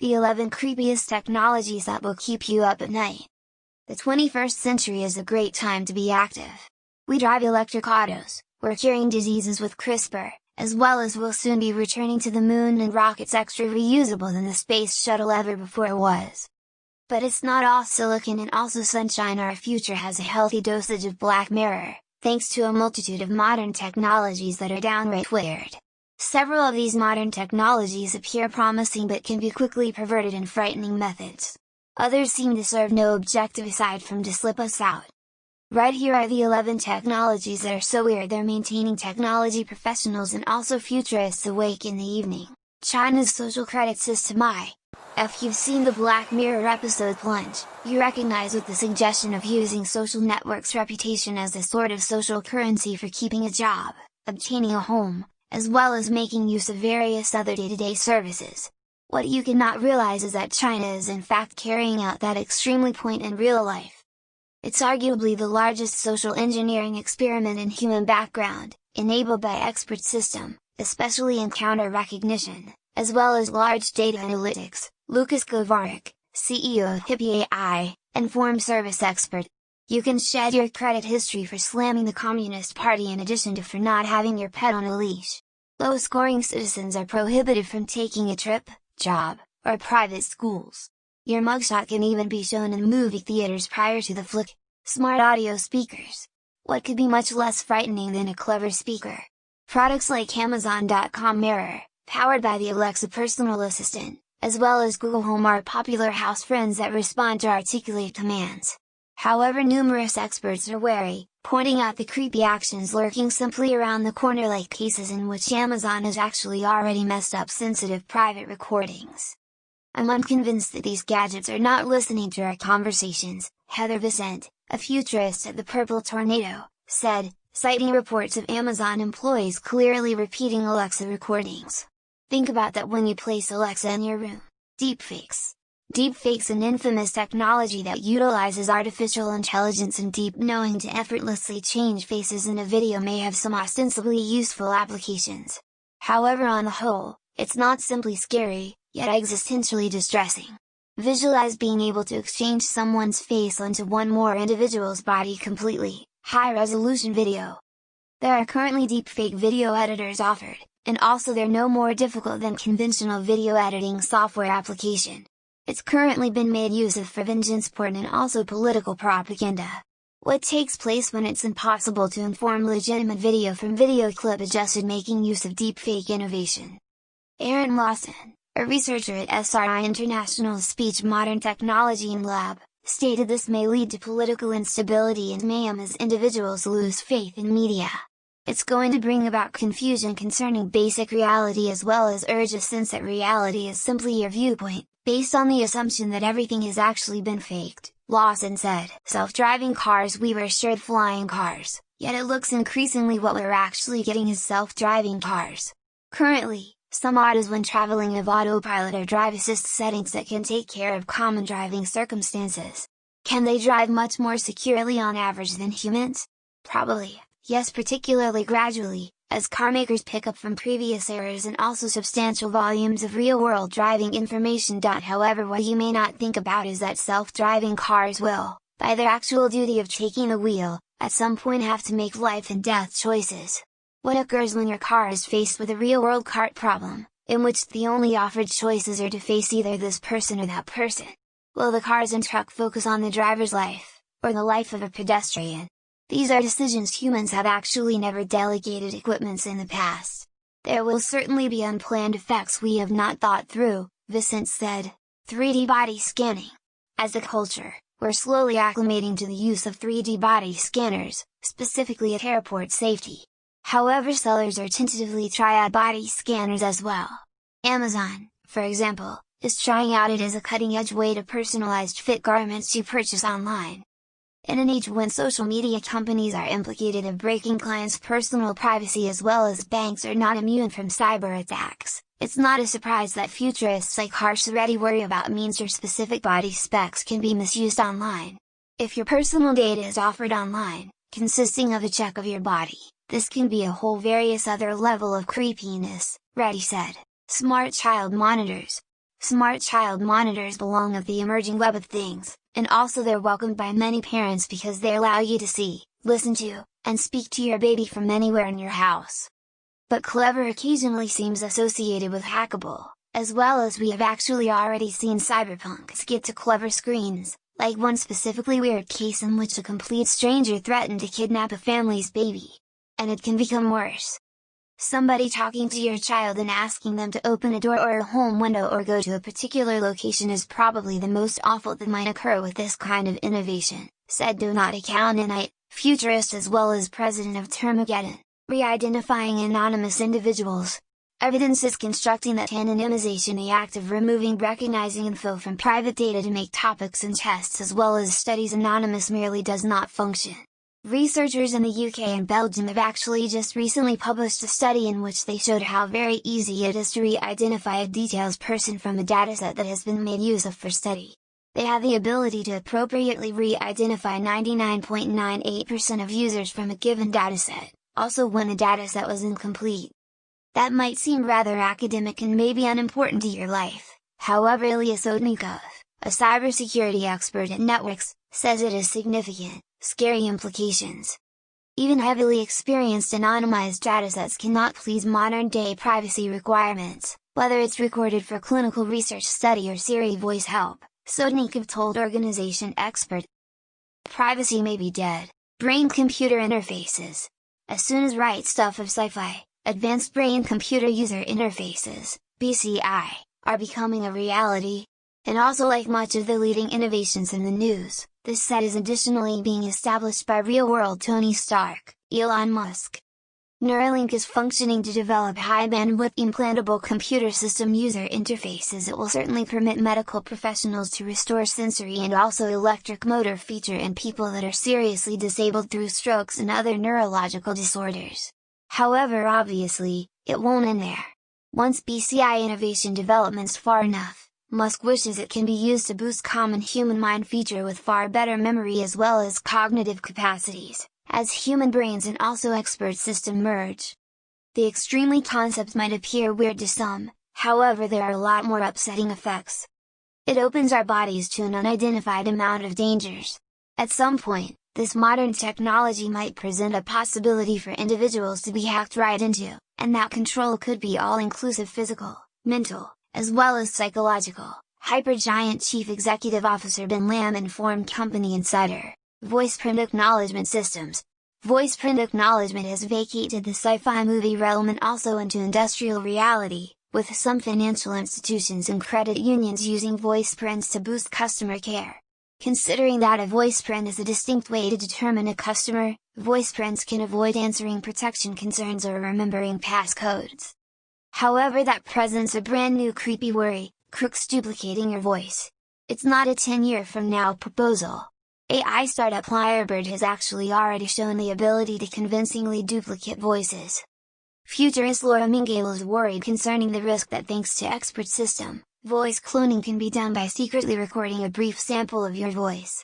the 11 creepiest technologies that will keep you up at night. The 21st century is a great time to be active. We drive electric autos, we're curing diseases with CRISPR, as well as we'll soon be returning to the moon and rockets extra reusable than the space shuttle ever before was. But it's not all silicon and also sunshine. Our future has a healthy dosage of Black Mirror, thanks to a multitude of modern technologies that are downright weird. Several of these modern technologies appear promising but can be quickly perverted in frightening methods. Others seem to serve no objective aside from to slip us out. Right here are the 11 technologies that are so weird they're maintaining technology professionals and also futurists awake in the evening. China's social credit system. If you've seen the Black Mirror episode Plunge, you recognize with the suggestion of using social networks' reputation as a sort of social currency for keeping a job, obtaining a home, as well as making use of various other day-to-day services. What you cannot realize is that China is in fact carrying out that extremely point in real life. It's arguably the largest social engineering experiment in human background, enabled by expert system, especially encounter recognition, as well as large data analytics. Lucas Kovarik, CEO of Hippie AI, informed service expert. You can shed your credit history for slamming the Communist Party in addition to for not having your pet on a leash. Low-scoring citizens are prohibited from taking a trip, job, or private schools. Your mugshot can even be shown in movie theaters prior to the flick. Smart audio speakers. What could be much less frightening than a clever speaker? Products like Amazon.com Mirror, powered by the Alexa personal assistant, as well as Google Home are popular house friends that respond to articulate commands. However, numerous experts are wary, pointing out the creepy actions lurking simply around the corner, like cases in which Amazon has actually already messed up sensitive private recordings. I'm unconvinced that these gadgets are not listening to our conversations, Heather Vicent, a futurist at the Purple Tornado, said, citing reports of Amazon employees clearly repeating Alexa recordings. Think about that when you place Alexa in your room. Deepfakes. Deepfakes, an infamous technology that utilizes artificial intelligence and deep knowing to effortlessly change faces in a video, may have some ostensibly useful applications. However, on the whole, it's not simply scary, yet existentially distressing. Visualize being able to exchange someone's face onto one more individual's body completely, high-resolution video. There are currently deepfake video editors offered, and also they're no more difficult than conventional video editing software application. It's currently been made use of for vengeance porn and also political propaganda. What takes place when it's impossible to inform legitimate video from video clip adjusted, making use of deepfake innovation? Aaron Lawson, a researcher at SRI International's Speech Modern Technology and Lab, stated this may lead to political instability and mayhem as individuals lose faith in media. It's going to bring about confusion concerning basic reality, as well as urge a sense that reality is simply your viewpoint, based on the assumption that everything has actually been faked, Lawson said. Self-driving cars. We were assured flying cars, yet it looks increasingly what we're actually getting is self-driving cars. Currently, some autos when traveling have autopilot or drive assist settings that can take care of common driving circumstances. Can they drive much more securely on average than humans? Probably, yes, particularly gradually, as carmakers pick up from previous errors and also substantial volumes of real-world driving information. However, what you may not think about is that self-driving cars will, by their actual duty of taking the wheel, at some point have to make life and death choices. What occurs when your car is faced with a real-world cart problem, in which the only offered choices are to face either this person or that person? Will the cars and truck focus on the driver's life, or the life of a pedestrian? These are decisions humans have actually never delegated equipments in the past. There will certainly be unplanned effects we have not thought through, Vicent said. 3D body scanning. As a culture, we're slowly acclimating to the use of 3D body scanners, specifically at airport safety. However, sellers are tentatively trying body scanners as well. Amazon, for example, is trying out it as a cutting-edge way to personalized fit garments you purchase online. In an age when social media companies are implicated in breaking clients' personal privacy as well as banks are not immune from cyber attacks, it's not a surprise that futurists like Harsh already worry about means your specific body specs can be misused online. If your personal data is offered online, consisting of a check of your body, this can be a whole various other level of creepiness, Reddy said. Smart child monitors. Smart child monitors belong with the emerging web of things, and also they're welcomed by many parents because they allow you to see, listen to, and speak to your baby from anywhere in your house. But clever occasionally seems associated with hackable, as well as we have actually already seen cyberpunks get to clever screens, like one specifically weird case in which a complete stranger threatened to kidnap a family's baby. And it can become worse. Somebody talking to your child and asking them to open a door or a home window or go to a particular location is probably the most awful that might occur with this kind of innovation, said Donata Kalninite, futurist as well as president of Termageddon, re-identifying anonymous individuals. Evidence is constructing that anonymization, the act of removing recognizing info from private data to make topics and tests as well as studies anonymous merely does not function. Researchers in the UK and Belgium have actually just recently published a study in which they showed how very easy it is to re-identify a details person from a dataset that has been made use of for study. They have the ability to appropriately re-identify 99.98% of users from a given dataset, also when a dataset was incomplete. That might seem rather academic and maybe unimportant to your life, however Ilya Sotnikov, a cybersecurity expert at Networks, says it has significant, scary implications. Even heavily experienced anonymized datasets cannot please modern-day privacy requirements, whether it's recorded for clinical research study or Siri voice help, Sotnikov told organization expert. Privacy may be dead. Brain-computer interfaces. As soon as Right Stuff of Sci-Fi, Advanced Brain-Computer User Interfaces, BCI, are becoming a reality. And also, like much of the leading innovations in the news, this set is additionally being established by real-world Tony Stark, Elon Musk. Neuralink is functioning to develop high-bandwidth implantable computer system user interfaces that will certainly permit medical professionals to restore sensory and also electric motor feature in people that are seriously disabled through strokes and other neurological disorders. However, obviously, it won't end there. Once BCI innovation development's far enough, Musk wishes it can be used to boost common human mind feature with far better memory as well as cognitive capacities, as human brains and also expert system merge. The extremely concept might appear weird to some, however there are a lot more upsetting effects. It opens our bodies to an unidentified amount of dangers. At some point, this modern technology might present a possibility for individuals to be hacked right into, and that control could be all-inclusive physical, mental, as well as psychological, Hypergiant Chief Executive Officer Ben Lamb informed Company Insider. VoicePrint Acknowledgement Systems. VoicePrint Acknowledgement has vacated the sci-fi movie realm and also into industrial reality, with some financial institutions and credit unions using voice prints to boost customer care. Considering that a voice print is a distinct way to determine a customer, voice prints can avoid answering protection concerns or remembering passcodes. However, that presents a brand new creepy worry: crooks duplicating your voice. It's not a 10-year from now proposal. AI startup Lyrebird has actually already shown the ability to convincingly duplicate voices. Futurist Laura Mingale is worried concerning the risk that thanks to expert system, voice cloning can be done by secretly recording a brief sample of your voice.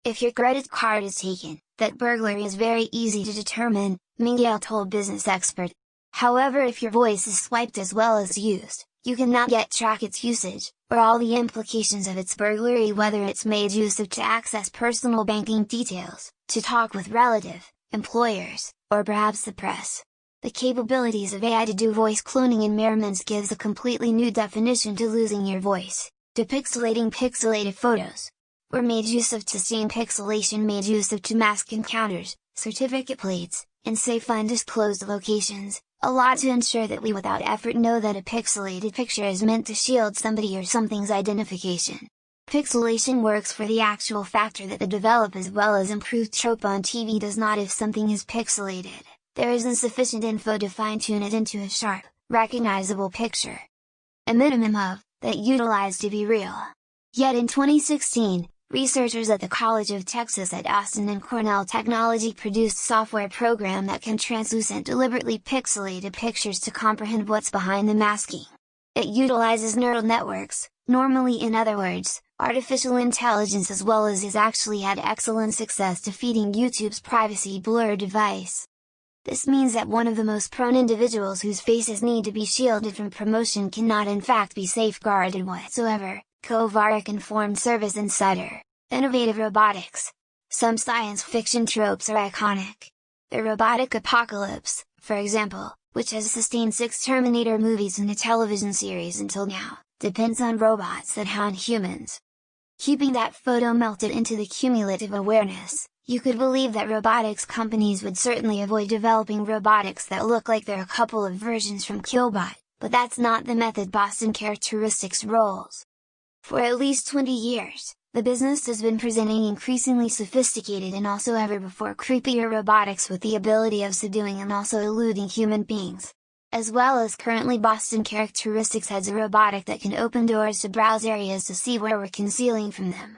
If your credit card is taken, that burglary is very easy to determine, Mingale told Business Expert. However, if your voice is swiped as well as used, you cannot yet track its usage, or all the implications of its burglary, whether it's made use of to access personal banking details, to talk with relative, employers, or perhaps the press. The capabilities of AI to do voice cloning in Merriman's gives a completely new definition to losing your voice. Depixelating pixelated photos were made use of to scene pixelation, made use of to mask encounters, certificate plates, and safe undisclosed locations. A lot to ensure that we without effort know that a pixelated picture is meant to shield somebody or something's identification. Pixelation works for the actual factor that the develop as well as improved trope on TV does not. If something is pixelated, there isn't sufficient info to fine-tune it into a sharp, recognizable picture. A minimum of, that utilized to be real. Yet in 2016, researchers at the College of Texas at Austin and Cornell Technology produced software program that can translucent deliberately pixelated pictures to comprehend what's behind the masking. It utilizes neural networks, normally in other words, artificial intelligence, as well as has actually had excellent success defeating YouTube's privacy blur device. This means that one of the most prone individuals whose faces need to be shielded from promotion cannot in fact be safeguarded whatsoever. Kovarik informed Service Insider. Innovative robotics. Some science fiction tropes are iconic. The robotic apocalypse, for example, which has sustained 6 Terminator movies and a television series until now, depends on robots that hunt humans. Keeping that photo melted into the cumulative awareness, you could believe that robotics companies would certainly avoid developing robotics that look like they're a couple of versions from Killbot, but that's not the method Boston Characteristics rolls. For at least 20 years, the business has been presenting increasingly sophisticated and also ever before creepier robotics with the ability of subduing and also eluding human beings. As well as currently Boston Characteristics has a robotic that can open doors to browse areas to see where we're concealing from them.